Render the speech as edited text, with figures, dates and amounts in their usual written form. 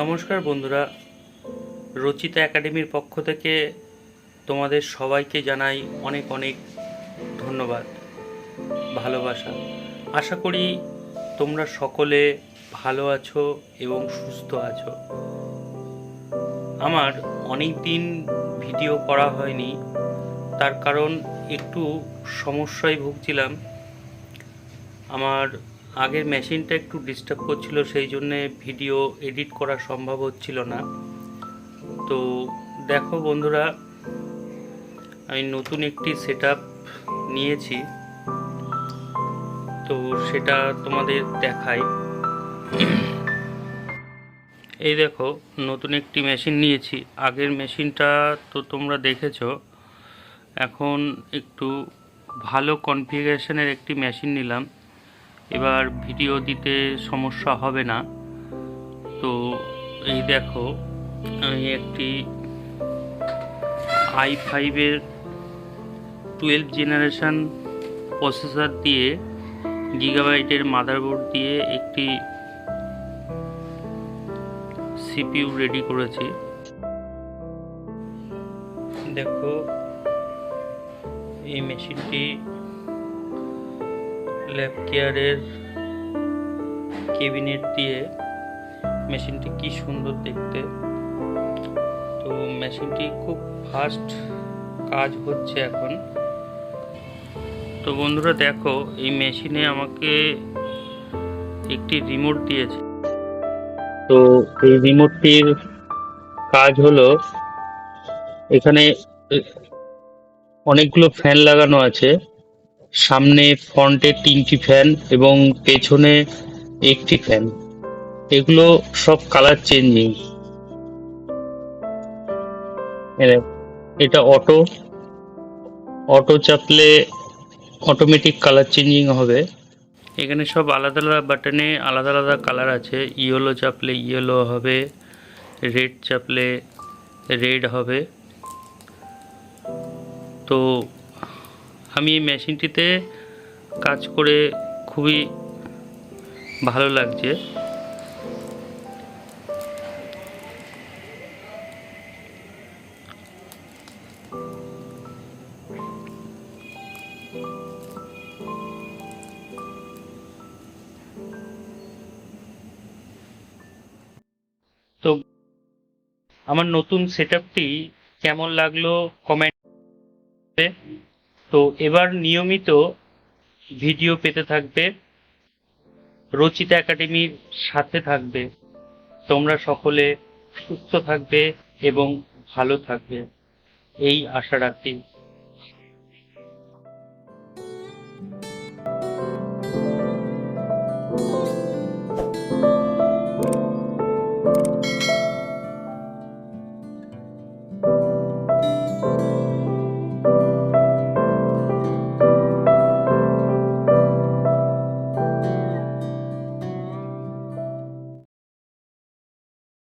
নমস্কার বন্ধুরা, রচিতা একাডেমির পক্ষ থেকে তোমাদের সবাইকে জানাই অনেক অনেক ধন্যবাদ, ভালোবাসা। আশা করি তোমরা সকলে ভালো আছো এবং সুস্থ আছো। আমার অনেক দিন ভিডিও করা হয়নি, তার কারণ একটু সমস্যায় ভুগছিলাম। আমার আগের মেশিনটা একটু ডিস্টার্ব করছিল, সেই জন্যে ভিডিও এডিট করা সম্ভব হচ্ছিল না। তো দেখো বন্ধুরা, আমি নতুন একটি সেটআপ নিয়েছি, তো সেটা তোমাদের দেখাই। এই দেখো, নতুন একটি মেশিন নিয়েছি। আগের মেশিনটা তো তোমরা দেখেছো। এখন একটু ভালো কনফিগারেশনের একটি মেশিন নিলাম। এবার ভিডিও দিতে সমস্যা হবে না। তো এই দেখো, আমি একটি i5-এর 12 জেনারেশন প্রসেসর দিয়ে, গিগাবাইটের মাদারবোর্ড দিয়ে একটি সিপিইউ রেডি করেছি। দেখো, এই মেশিনটি ল্যাব কেয়ারের ক্যাবিনেট দিয়ে, মেশিনটি কি সুন্দর দেখতে। তো মেশিনটি খুব ফাস্ট কাজ হচ্ছে এখন। তো বন্ধুরা দেখো, এই মেশিনে আমাকে একটি রিমোট দিয়েছে। তো এই রিমোটটির কাজ হলো, এখানে অনেকগুলো ফ্যান লাগানো আছে। সামনে ফ্রন্টে 3টি ফ্যান এবং পেছনে একটি ফ্যান। এগুলো সব কালার চেঞ্জিং। এটা অটো অটো চাপলে অটোমেটিক কালার চেঞ্জিং হবে। এখানে সব আলাদা আলাদা বাটনে আলাদা আলাদা কালার আছে। ইয়েলো চাপলে ইয়েলো হবে, রেড চাপলে রেড হবে। তো আমি এই মেশিনটিতে কাজ করে খুবই ভালো লাগছে। তো আমার নতুন সেটআপটি কেমন লাগলো কমেন্টে। তো এবার নিয়মিত ভিডিও পেতে থাকবে, রচিতা একাডেমির সাথে থাকবে। তোমরা সকলে সুস্থ থাকবে এবং ভালো থাকবে, এই আশা রাখি।